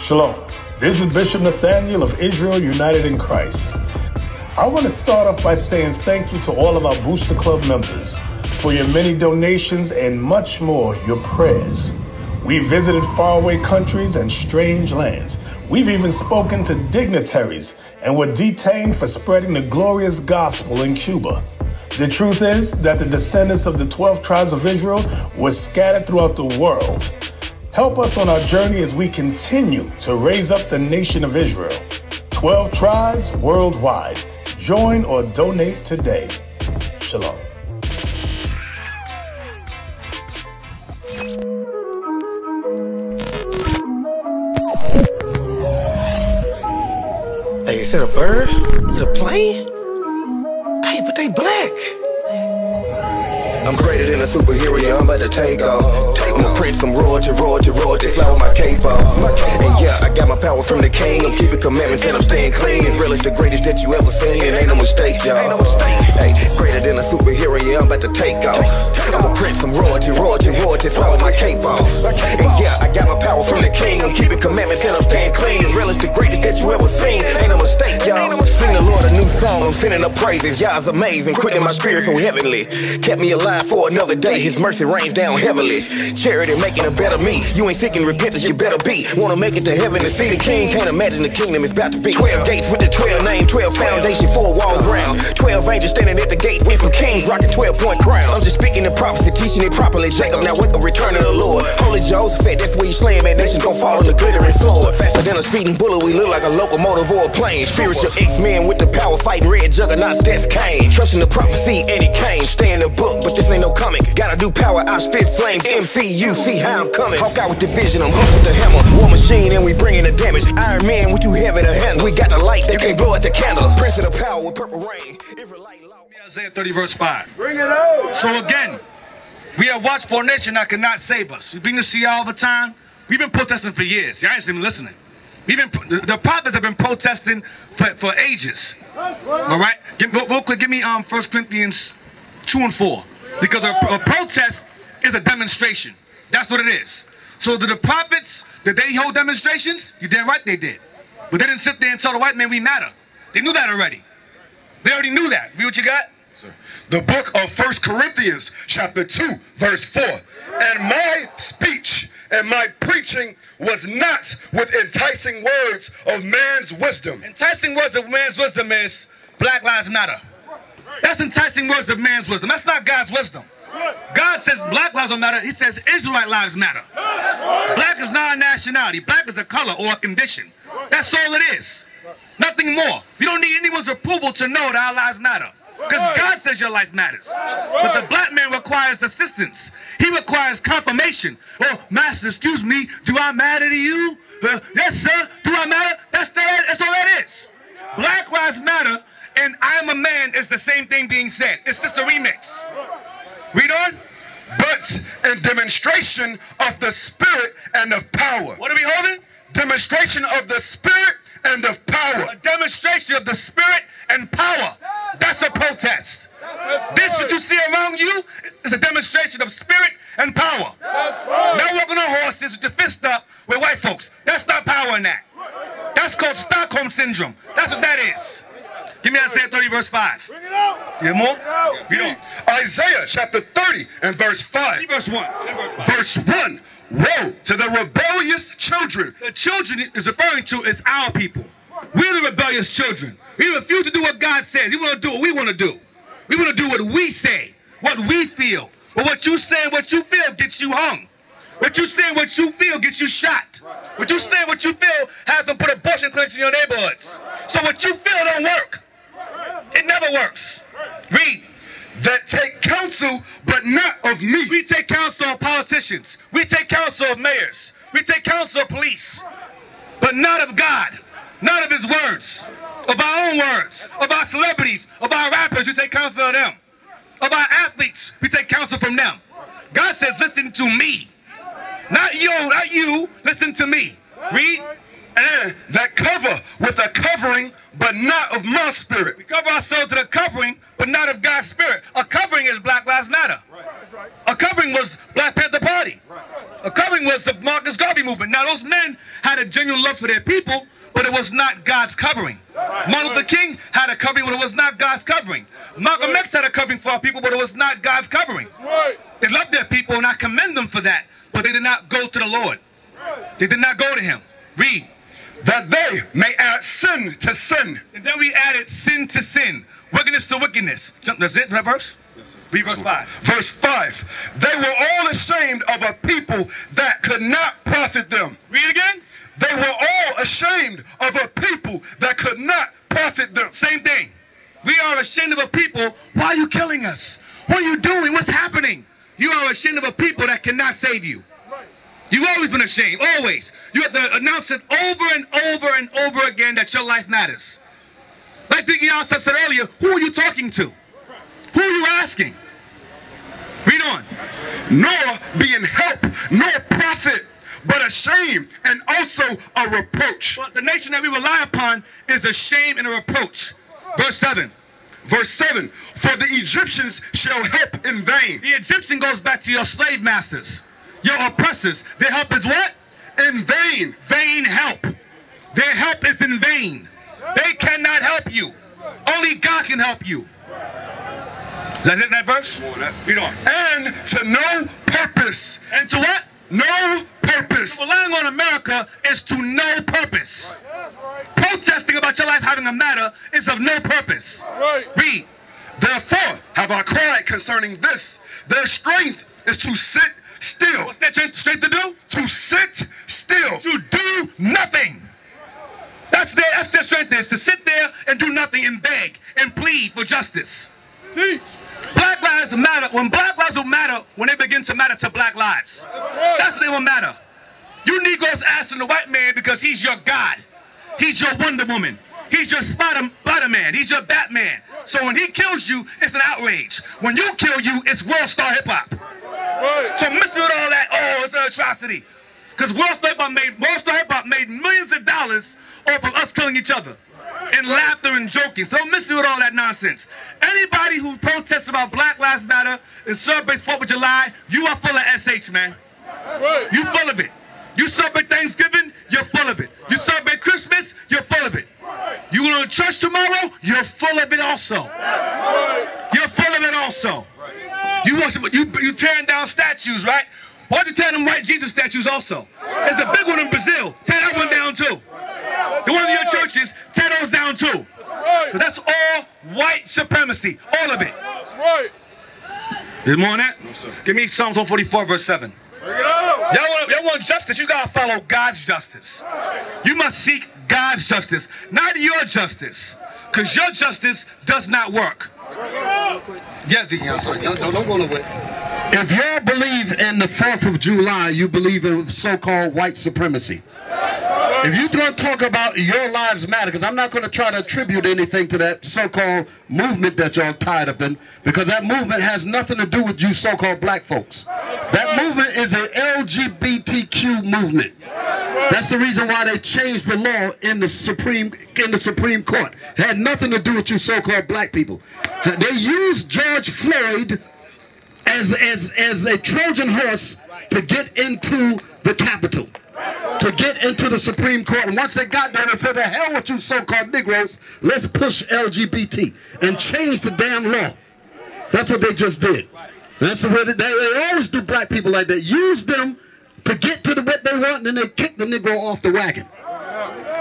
Shalom. This is Bishop Nathaniel of Israel United in Christ. I want to start off by saying thank you to all of our Booster Club members for your many donations and much more, your prayers. We visited faraway countries and strange lands. We've even spoken to dignitaries and were detained for spreading the glorious gospel in Cuba. The truth is that the descendants of the 12 tribes of Israel were scattered throughout the world. Help us on our journey as we continue to raise up the nation of Israel. 12 tribes worldwide. Join or donate today. Shalom. Hey, is that a bird? Is it a plane? Hey, but they black. I'm greater than a superhero, yeah, I'm about to take off. I'm a prince, I'm royalty, fly with my cape off. And yeah, I got my power from the king, I'm keeping commandments and I'm staying clean. Israel is the greatest that you ever seen, it ain't no mistake, y'all. Hey, greater than a superhero, yeah, I'm about to take off. I'm a prince, I'm royalty, fly with my cape off. And yeah, I got my power from the king, I'm keeping commandments and I'm staying clean. Israel is the greatest that you ever seen, ain't no mistake, y'all. Sing the Lord a new song, I'm sending up praises, y'all's amazing, quicken my spirit so heavenly. Kept me alive for another day, his mercy rains down heavily. Charity making a better me, you ain't seeking repentance, you better be. Wanna make it to heaven and see the king, can't imagine the kingdom is about to be. 12 gates with the 12 name, 12 foundation, 4 walls round. 12 angels standing at the gates, went from kings, rocking 12-point crown. I'm just speaking the prophecy, teaching it properly. Jacob, now wake up, return of the Lord. Holy Joseph, that's where you slaying, man, nations gon' fall on the glittering sword. Faster than a speeding bullet, we look like a locomotive or a plane. Spiritual X-Men with the power, fighting red juggernauts, that's Cain. Trusting the prophecy, and he came. Stay in the book, but this ain't no comic. Gotta do power, I spit flames. MCU, see how I'm coming. Hawk out with the vision, I'm hooked with the hammer. War machine, and we bringing the damage. Iron Man, we too heavy to handle. We got the light, you can't blow out the candle. Prince of the power with purple rain. Isaiah 30 verse 5. Bring it out. So again, we have watched for a nation that cannot save us. We bring this to you all the time. We've been protesting for years. Y'all ain't even listening. The prophets have been protesting for ages. All right? Real quick, give me 1 Corinthians 2 and 4. Because a protest is a demonstration. That's what it is. So to the prophets, did they hold demonstrations? You damn right they did. But they didn't sit there and tell the white man we matter. They knew that already. They already knew that. Read what you got? Sir. The book of 1 Corinthians chapter 2 verse 4. And my speech and my preaching was not with enticing words of man's wisdom. Enticing words of man's wisdom is Black Lives Matter. That's enticing words of man's wisdom. That's not God's wisdom. God says Black lives don't matter. He says Israelite lives matter. Black is not a nationality. Black is a color or a condition. That's all it is. Nothing more. We don't need anyone's approval to know that our lives matter. Because God says your life matters. But the black man requires assistance. He requires confirmation. Oh, master, excuse me, do I matter to you? Yes, sir. Do I matter? That's all that is. Black lives matter, and I am a man is the same thing being said. It's just a remix. Read on. But in demonstration of the Spirit and of power. What are we holding? Demonstration of the Spirit and of power. A demonstration of the Spirit and power. That's a protest. This that you see around you is a demonstration of spirit and power. Not walking on horses with your fist up with white folks. That's not power in that. That's called Stockholm Syndrome. That's what that is. Give me Isaiah 30 verse 5. Bring it out. You have more? Read on. Isaiah chapter 30 and verse 5. Read verse 1. Verse 1. Woe to the rebellious children. The children is referring to is our people. We're the rebellious children. We refuse to do what God says. We want to do what we want to do. We want to do what we say, what we feel. But what you say and what you feel gets you hung. What you say and what you feel gets you shot. What you say and what you feel has them put abortion clinics in your neighborhoods. So what you feel don't work. It never works. Read. that take counsel, but not of me. We take counsel of politicians. We take counsel of mayors. We take counsel of police, but not of God, not of his words, of our own words, of our celebrities, of our rappers. We take counsel of them. Of our athletes, we take counsel from them. God says, listen to me. Not you, listen to me. Read. And that cover with a covering, but not of my spirit. We cover ourselves with a covering, but not of God's spirit. A covering is Black Lives Matter. A covering was Black Panther Party. A covering was the Marcus Garvey movement. Now, those men had a genuine love for their people, but it was not God's covering. Martin Luther King had a covering, but it was not God's covering. Malcolm X had a covering for our people, but it was not God's covering. They loved their people, and I commend them for that, but they did not go to the Lord. They did not go to him. Read. That they may add sin to sin. And then we added sin to sin, wickedness to wickedness. That's it, that verse? Read verse 5. Verse 5. They were all ashamed of a people that could not profit them. Read again. They were all ashamed of a people that could not profit them. Same thing. We are ashamed of a people. Why are you killing us? What are you doing? What's happening? You are ashamed of a people that cannot save you. You've always been ashamed, always. You have to announce it over and over and over again that your life matters. Like Deacon said earlier, who are you talking to? Who are you asking? Read on. Nor being help, nor profit, but a shame and also a reproach. But the nation that we rely upon is a shame and a reproach. Verse 7. Verse 7. For the Egyptians shall help in vain. The Egyptian goes back to your slave masters. Your oppressors, their help is what? In vain. Vain help. Their help is in vain. They cannot help you. Only God can help you. Is that it in that verse? Read on. And to no purpose. And to what? No purpose. Relying on America is to no purpose. Protesting about your life having a matter is of no purpose. Read. Therefore have I cried concerning this. Their strength is to sit still. What's that strength to do? To sit still. To do nothing. That's their strength is to sit there and do nothing and beg and plead for justice. Teach. Black lives matter. When Black lives will matter, when they begin to matter to Black lives. That's when they will matter. You Negroes asking the white man because he's your God. He's your Wonder Woman. He's your Spider-Man. He's your Batman. So when he kills you, it's an outrage. When you kill you, it's World Star Hip Hop. So miss me with all that, oh, it's an atrocity. Because World Star Hip Hop made millions of dollars off of us killing each other. And laughter and joking. So don't miss me with all that nonsense. Anybody who protests about Black Lives Matter and celebrates 4th of July, you are full of SH, man. You full of it. You celebrate Thanksgiving, you're full of it. You celebrate Christmas, you're full of it. You go to church tomorrow, you're full of it also. You're full of it also. You tearing down statues, right? Why don't you tear them white Jesus statues also? There's a big one in Brazil. Tear that one down too. The one of your churches, tear those down too. That's all white supremacy. All of it. Is more on that? No, sir. Give me Psalms 144, verse 7. Y'all want justice, you gotta follow God's justice. You must seek God's justice, not your justice. Because your justice does not work. Yes, Deacon. Don't go nowhere. If y'all believe in the 4th of July, you believe in so-called white supremacy. If you're going to talk about your lives matter, because I'm not going to try to attribute anything to that so-called movement that y'all tied up in, because that movement has nothing to do with you so-called black folks. That movement is an LGBTQ movement. That's the reason why they changed the law in the Supreme Court. It had nothing to do with you so-called black people. They used George Floyd as a Trojan horse to get into the Capitol, to get into the Supreme Court. And once they got there, they said, the hell with you so-called Negroes, let's push LGBT and change the damn law. That's what they just did. That's the way they always do black people like that. Use them to get to what they want, and then they kick the Negro off the wagon.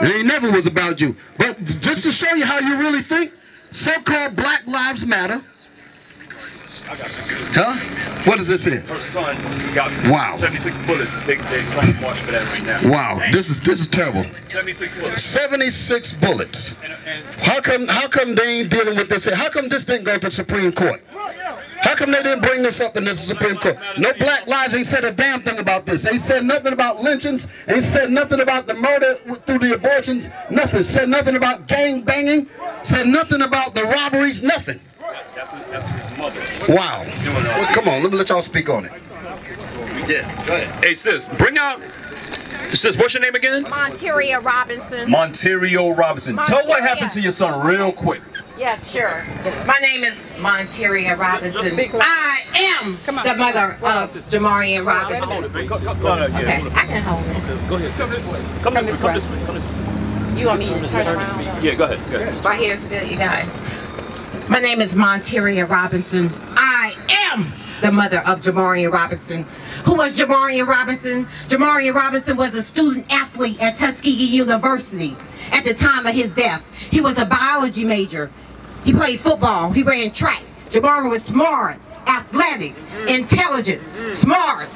It never was about you. But just to show you how you really think, so-called Black Lives Matter. Huh? What does this say? Her son got wow. 76 bullets. They're trying to march for that right now. Wow, this is terrible. 76 bullets. 76 bullets. How come they ain't dealing with this? How come this didn't go to the Supreme Court? How come they didn't bring this up in the Supreme Court? No Black Lives ain't said a damn thing about this. They said nothing about lynchings. Ain't said nothing about the murder through the abortions. Nothing. Said nothing about gang banging. Said nothing about the robberies. Nothing. That's his mother. Wow. Well, come on, let me let y'all speak on it. Yeah, go ahead. Hey, sis, bring out. Sis, what's your name again? Monteria Robinson. Monterio Robinson. Tell what happened to your son real quick. Yes, sure. My name is Monteria Robinson. I am the mother of Jamarian Robinson. Okay, I can hold it. Go ahead. Come this way. You want me to turn around? Yeah, go ahead. Right here is good, you guys. My name is Monteria Robinson. I am the mother of Jamarian Robinson. Who was Jamarian Robinson? Jamarian Robinson was a student athlete at Tuskegee University at the time of his death. He was a biology major. He played football. He ran track. Jamarian was smart, athletic, intelligent, smart.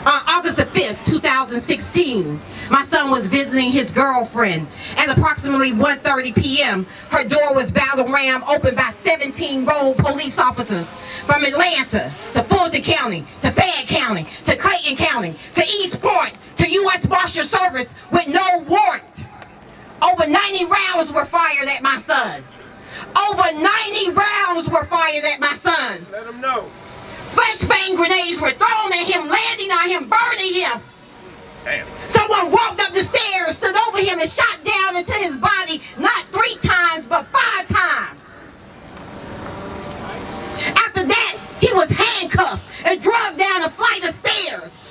On August the 5th, 2016, my son was visiting his girlfriend. At approximately 1:30 p.m., her door was battle ram opened by 17 road police officers from Atlanta to Fulton County, to Fayette County, to Clayton County, to East Point, to U.S. Marshal Service with no warrant. Over 90 rounds were fired at my son. Over 90 rounds were fired at my son. Let him know. Flashbang grenades were thrown at him, landing on him, burning him. Damn. Someone walked up the stairs, stood over him, and shot down into his body, not 3 times, but 5 times. After that, he was handcuffed and drugged down a flight of stairs.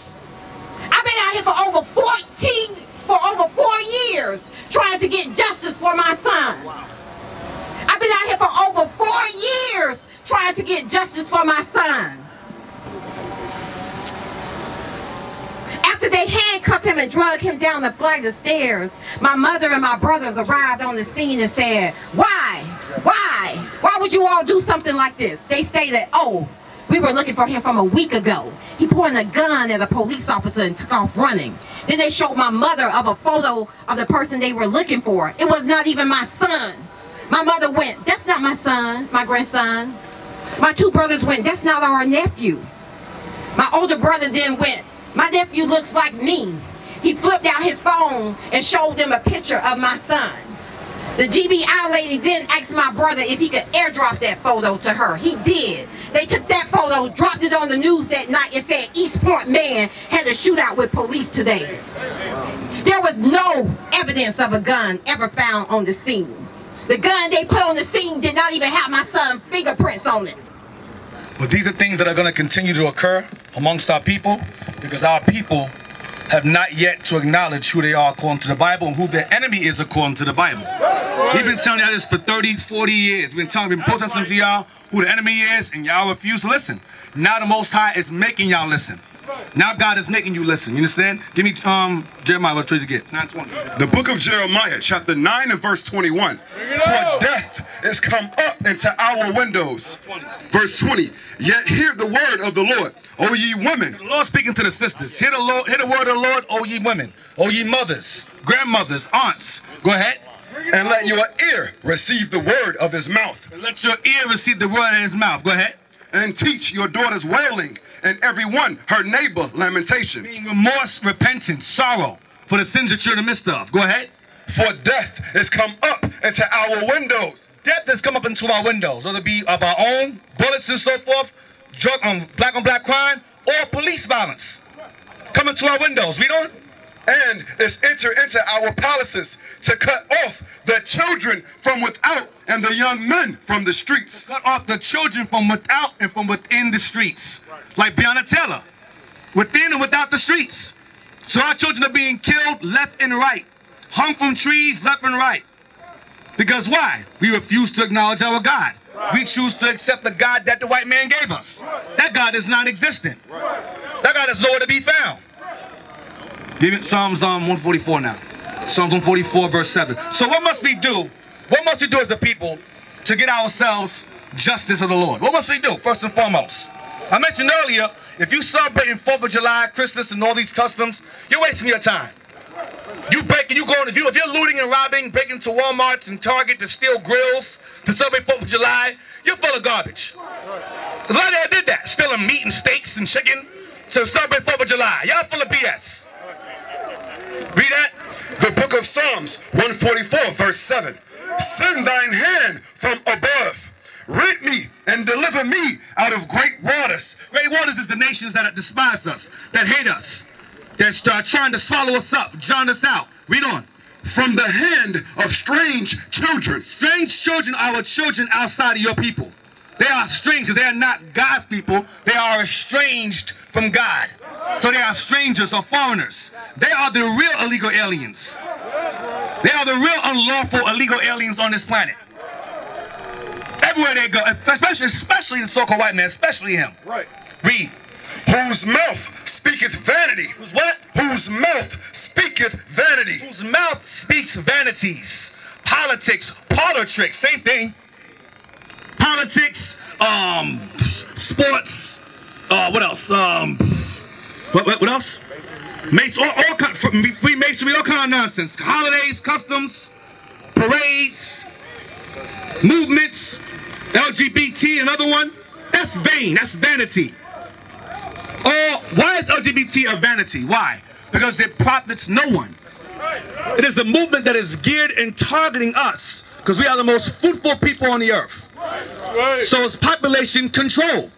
I've been out here for over 4 years, trying to get justice for my son. I've been out here for over 4 years, trying to get justice for my son. After they handcuffed him and drugged him down the flight of stairs, my mother and my brothers arrived on the scene and said, why would you all do something like this? They stated, oh, we were looking for him from a week ago. He pointed a gun at a police officer and took off running. Then they showed my mother of a photo of the person they were looking for. It was not even my son. My mother went, that's not my son, my grandson. My 2 brothers went, that's not our nephew. My older brother then went, my nephew looks like me. He flipped out his phone and showed them a picture of my son. The GBI lady then asked my brother if he could airdrop that photo to her. He did. They took that photo, dropped it on the news that night, and said East Point man had a shootout with police today. There was no evidence of a gun ever found on the scene. The gun they put on the scene did not even have my son's fingerprints on it. But these are things that are going to continue to occur amongst our people, because our people have not yet to acknowledge who they are according to the Bible and who their enemy is according to the Bible. We've been telling y'all this for 30, 40 years. We've been protesting to y'all who the enemy is, and y'all refuse to listen. Now the Most High is making y'all listen. Now God is making you listen. You understand? Give me Jeremiah, what trade you get? 9:20. The book of Jeremiah, chapter 9 and verse 21. For death is come up into our windows. Verse 20. Yet hear the word of the Lord, O ye women. The Lord speaking to the sisters. Hear the word of the Lord, O ye women, O ye mothers, grandmothers, aunts. Go ahead. And let your ear receive the word of his mouth. And let your ear receive the word of his mouth. Go ahead. And teach your daughters wailing, and every one her neighbor lamentation. Meaning remorse, repentance, sorrow for the sins that you're in the midst of. Go ahead. For death is come up into our windows. Death has come up into our windows, whether it be of our own, bullets and so forth, drug on black crime, or police violence. Come into our windows. Read on. And is enter into our palaces to cut off the children from without and the young men from the streets. Cut off the children from without and from within the streets. Like Breonna Taylor. Within and without the streets. So our children are being killed left and right. Hung from trees left and right. Because why? We refuse to acknowledge our God. We choose to accept the God that the white man gave us. That God is non-existent. That God is nowhere to be found. Give it Psalms 144 now. Psalms 144 verse 7. So what must we do? What must we do as a people to get ourselves justice of the Lord? What must we do first and foremost? I mentioned earlier, if you celebrating 4th of July, Christmas, and all these customs, you're wasting your time. You breaking, if you're looting and robbing, breaking into Walmarts and Target to steal grills to celebrate 4th of July, You're full of garbage. Because a lot of y'all did that. Stealing meat and steaks and chicken to celebrate 4th of July. Y'all full of BS. Read that. The book of Psalms 144 verse 7. Send thine hand from above. Rid me and deliver me out of great waters. Great waters is the nations that despise us, that hate us, that start trying to swallow us up, drown us out. Read on. From the hand of strange children. Strange children are our children outside of your people. They are strange because they are not God's people. They are estranged from God. So they are strangers or foreigners. They are the real illegal aliens. They are the real unlawful illegal aliens on this planet. Everywhere they go, especially the so-called white man, especially him. Right. Read. Whose mouth speaketh vanity. Whose what? Whose mouth speaketh vanity. Whose mouth speaks vanities. Politics, politricks, same thing. Politics, sports, what else? What else? Freemasonry, all kind of nonsense. Holidays, customs, parades, movements, LGBT, another one. That's vain, that's vanity. Why is LGBT a vanity? Why? Because it profits no one. It is a movement that is geared and targeting us because we are the most fruitful people on the earth. So it's population control.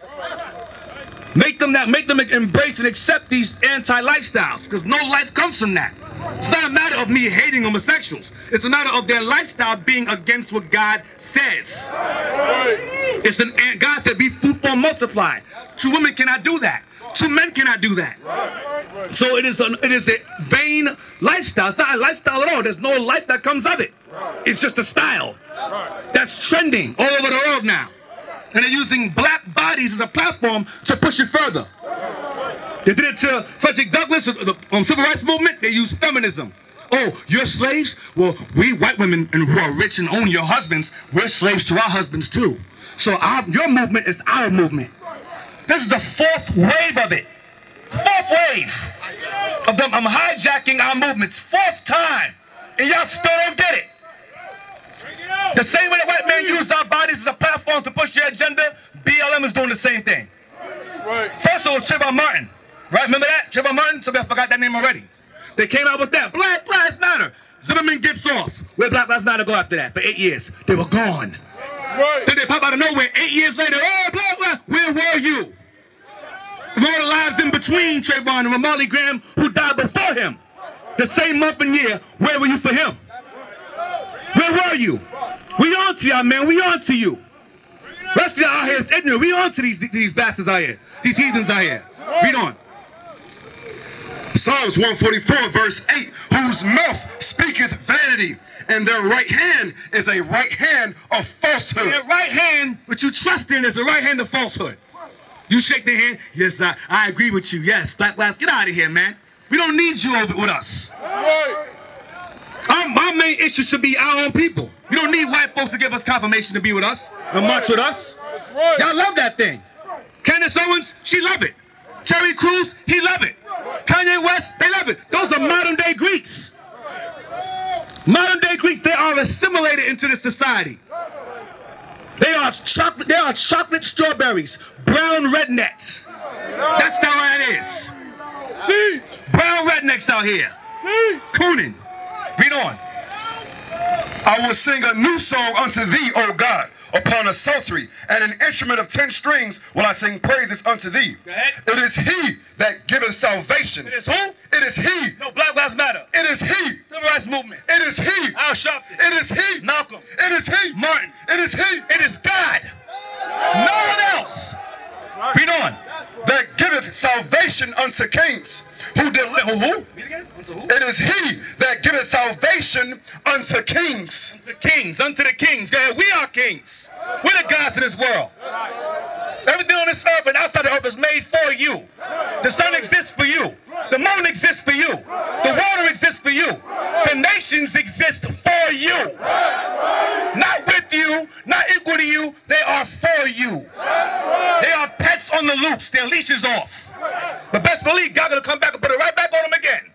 Make them embrace and accept these anti-lifestyles because no life comes from that. It's not a matter of me hating homosexuals. It's a matter of their lifestyle being against what God says. God said, be fruitful and multiply. 2 women cannot do that. 2 men cannot do that. So it is a vain lifestyle. It's not a lifestyle at all. There's no life that comes of it. It's just a style that's trending all over the world now. And they're using black bodies as a platform to push it further. They did it to Frederick Douglass, the civil rights movement. They used feminism. Oh, you're slaves? Well, we white women who are rich and own your husbands, we're slaves to our husbands too. So your movement is our movement. This is the 4th wave of it. 4th wave of them hijacking our movements. 4th time. And y'all still don't get it. The same way the white man used our bodies as a platform to push their agenda, BLM is doing the same thing. First it was Trayvon Martin. Right? Remember that? Trayvon Martin? Somebody forgot that name already. They came out with that. Black Lives Matter. Zimmerman gets off. Where Black Lives Matter go after that? For 8 years. They were gone. Then they pop out of nowhere 8 years later. Oh, Black Lives. Where were you? From all the lives in between Trayvon and Ramarley Graham who died before him. The same month and year, where were you for him? Where were you? We on to y'all, man. We on to you. Rest of y'all out here is ignorant. We on to these bastards out here. These heathens out here. Read on. Psalms 144 verse 8. Whose mouth speaketh vanity, and their right hand is a right hand of falsehood. Their right hand, what you trust in, is a right hand of falsehood. You shake their hand. Yes, I agree with you. Yes, Black Lives, get out of here, man. We don't need you over with us. My main issue should be our own people. We don't need white folks to give us confirmation to be with us and march with us. Y'all love that thing. Candace Owens, she love it. Terry Crews, he love it. Kanye West, they love it. Those are modern day Greeks. Modern day Greeks, they are assimilated into this society. They are chocolate strawberries, brown rednecks. That's how it is. Brown rednecks out here. Cooning. Read on. I will sing a new song unto thee, O God, upon a psaltery, and an instrument of 10 strings will I sing praises unto thee. It is he that giveth salvation. It is who? It is he. No, Black Lives Matter. It is he. Civil rights movement. It is he. Al Sharpton. It is he. Malcolm. It is he. Martin. It is he. It is God. No one else. Read on. That giveth salvation unto kings. Who? It is he that giveth salvation unto kings. Unto the kings. Go ahead. We are kings. We're the gods of this world. Everything on this earth and outside the earth is made for you. The sun exists for you. The moon exists for you. The water exists for you. The nations exist for you. Not with you, not equal to you. They are for you. They are pets on the loose. Their leash is off. But best believe God gonna come back and put it right back on them again.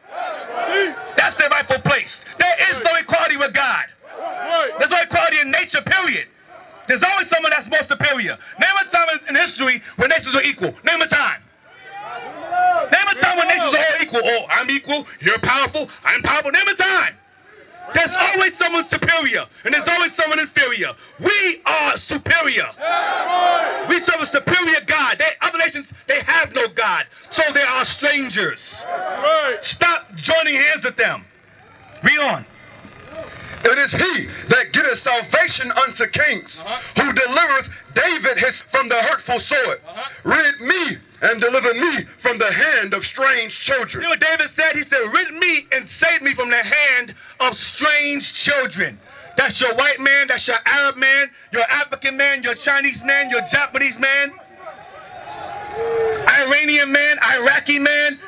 That's their rightful place. There is no equality with God. There's no equality in nature, period. There's always someone that's more superior superior. Name a time in history when nations are equal. Name a time. Name a time when nations are all equal. Oh, I'm equal, you're powerful, I'm powerful. Name a time. There's always someone superior, and there's always someone inferior. We are superior. We serve a superior God. Other nations, they have no God, so they are strangers. Stop joining hands with them. Read on. It is he that giveth salvation unto kings, who delivereth David from the hurtful sword. Rid me and deliver me from the hand of strange children. You know what David said? He said, rid me and save me from the hand of strange children. That's your white man, that's your Arab man, your African man, your Chinese man, your Japanese man, Iranian man, Iraqi man.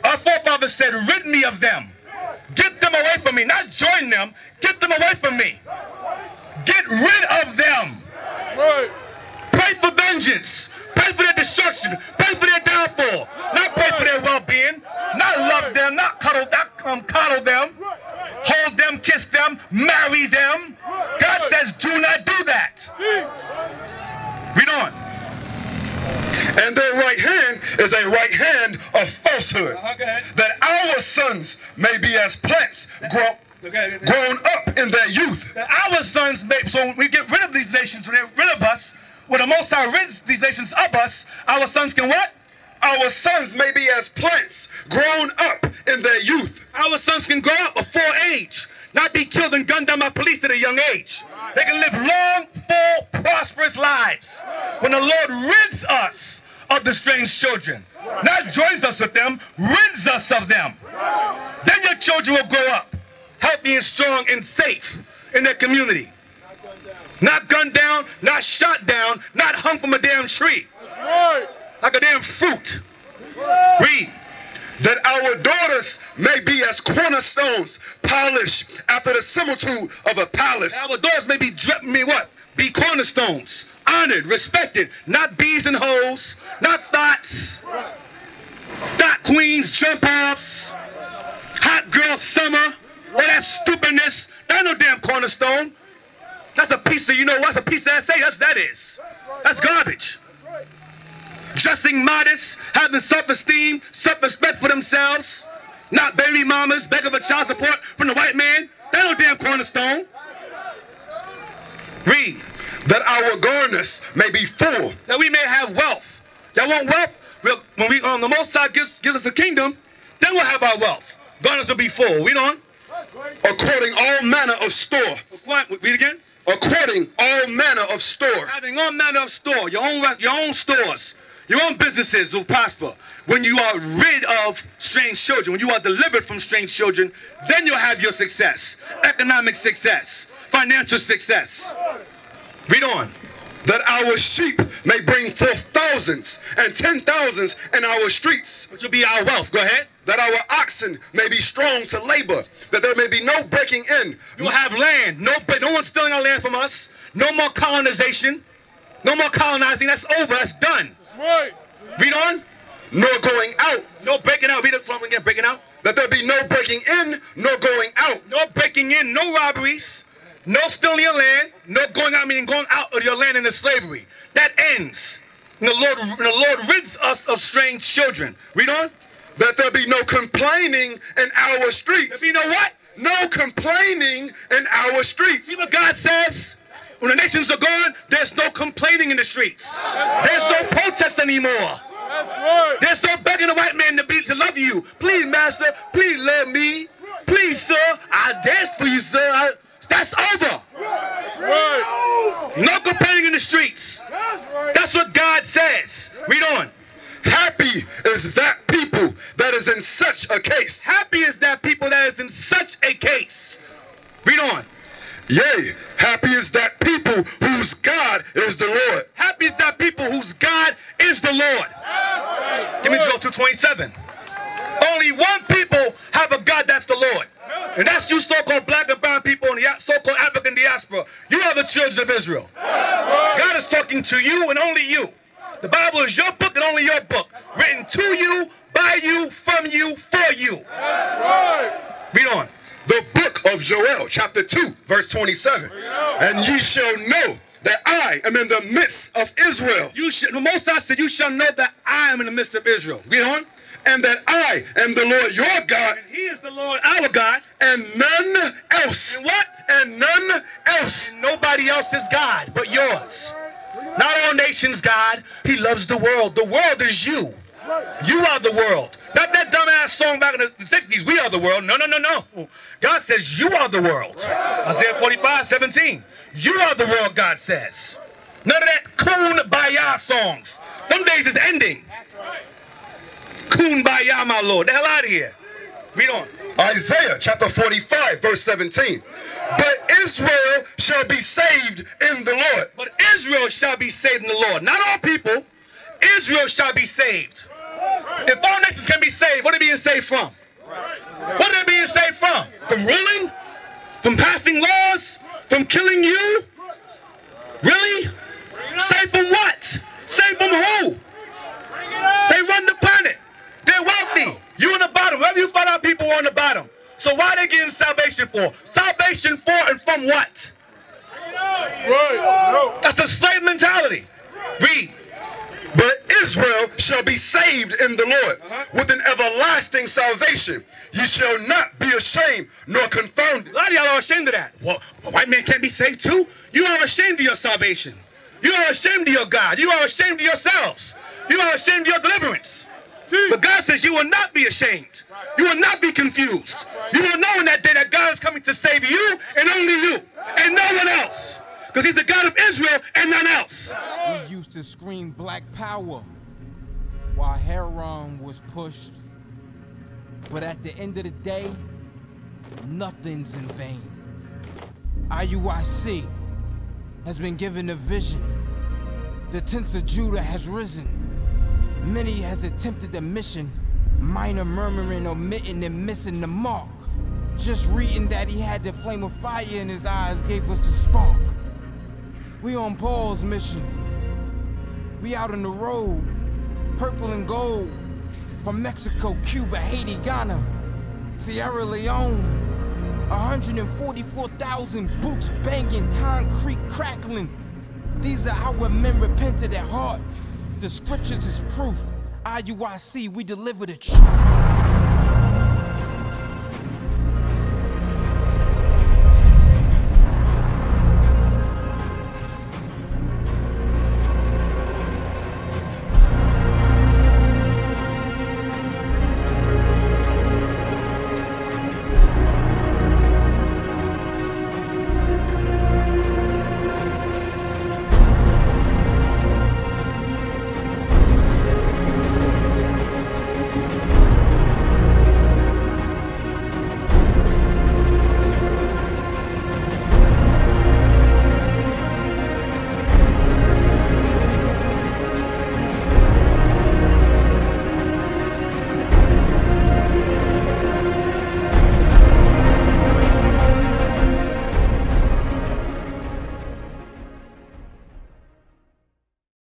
Our forefathers said, rid me of them. Get them away from me, not join them. Get them away from me. Get rid of them. Pray for vengeance. Pray for their destruction. Pray for their downfall. Not pray for their well-being. Not love them. Not cuddle them. Hold them, kiss them, marry them. God says, do not do that. Read on. And their right hand is a right hand of falsehood, that our sons may be as plants grown up in their youth. That our sons may, so when we get rid of these nations, when they get rid of us, when the Most High rids these nations of us, our sons can what? Our sons may be as plants grown up in their youth. Our sons can grow up before age, not be killed and gunned down by police at a young age. They can live long, full, prosperous lives. When the Lord rids us of the strange children, not joins us with them, rids us of them, then your children will grow up healthy and strong and safe in their community. Not gunned down, not shot down, not hung from a damn tree. Like a damn fruit. Read. That our daughters may be as cornerstones, polished after the similitude of a palace. Our daughters may be Be cornerstones, honored, respected, not bees and hoes, not thoughts, thought queens, jump offs, hot girl summer, all that stupidness. That ain't no damn cornerstone. That's a piece of, you know what's a piece of essay? That is. That's garbage. Dressing modest, having self-esteem, self-respect for themselves, not baby mamas, begging for child support from the white man. That no damn cornerstone. Read. That our garners may be full. That we may have wealth. Y'all want wealth? When the Most High gives us a kingdom, then we'll have our wealth. Garners will be full. Read on. According all manner of store. Read again. According all manner of store. Having all manner of store, your own stores, your own businesses will prosper. When you are rid of strange children, when you are delivered from strange children, then you'll have your success. Economic success, financial success. Read on. That our sheep may bring forth thousands and 10,000s in our streets. Which will be our wealth. Go ahead. That our oxen may be strong to labor, that there may be no breaking in. You will have land. No one's stealing our land from us. No more colonization. No more colonizing. That's over. That's done. That's right. Read on. Nor going out. No breaking out. Read it from again. Breaking out. That there be no breaking in, nor going out. No breaking in. No robberies. No stealing your land. No going out, meaning going out of your land into slavery. That ends. And the Lord rids us of strange children. Read on. That there be no complaining in our streets. There be no what? No complaining in our streets. See what God says? When the nations are gone, there's no complaining in the streets. There's no protest anymore. That's right. There's no begging the white man to love you. Please, master, please love me. Please, sir, I'll dance for you, sir. That's over. That's right. No complaining in the streets. That's what God says. Read on. Happy is that people that is in such a case. Happy is that people that is in such a case. Read on. Yea, happy is that people whose God is the Lord. Happy is that people whose God is the Lord. Give me Joel 2:27. Only one people have a God that's the Lord. And that's you so-called black and brown people in the so-called African diaspora. You are the children of Israel. God is talking to you and only you. The Bible is your book and only your book. Written to you, by you, from you, for you. Read on. The book of Joel, chapter 2, verse 27. And ye shall know that I am in the midst of Israel. The Most High said, you shall know that I am in the midst of Israel. Read on. And that I am the Lord your God. And he is the Lord our God. And none else. And what? And none else. And nobody else is God but yours. Not all nations God. He loves the world. The world is you. You are the world. Not that dumbass song back in the 60s, we are the world. No, no, no, no. God says you are the world. Isaiah 45:17. You are the world, God says. None of that kumbaya songs. Them days is ending. Kumbaya, my Lord. The hell out of here. Read on. Isaiah chapter 45, verse 17. But Israel shall be saved in the Lord. But Israel shall be saved in the Lord. Not all people. Israel shall be saved. If all nations can be saved, what are they being saved from? What are they being saved from? From ruling? From passing laws? From killing you? Really? Saved from what? Saved from who? They run the planet. They're wealthy. You on the bottom. Wherever you find out, people are on the bottom. So why are they getting salvation for? Salvation for and from what? That's a slave mentality. Read. But Israel shall be saved in the Lord with an everlasting salvation. You shall not be ashamed nor confounded. A lot of y'all are ashamed of that. Well, a white man can't be saved too? You are ashamed of your salvation. You are ashamed of your God. You are ashamed of yourselves. You are ashamed of your deliverance. But God says you will not be ashamed. You will not be confused. You will know in that day that God is coming to save you and only you and no one else. Because he's the God of Israel and none else. We used to scream black power while Haran was pushed. But at the end of the day, nothing's in vain. IUIC has been given a vision. The tents of Judah has risen. Many has attempted the mission. Minor murmuring, omitting, and missing the mark. Just reading that he had the flame of fire in his eyes gave us the spark. We on Paul's mission. We out on the road, purple and gold. From Mexico, Cuba, Haiti, Ghana, Sierra Leone. 144,000 boots banging, concrete crackling. These are our men repented at heart. The scriptures is proof. IUIC, we deliver the truth.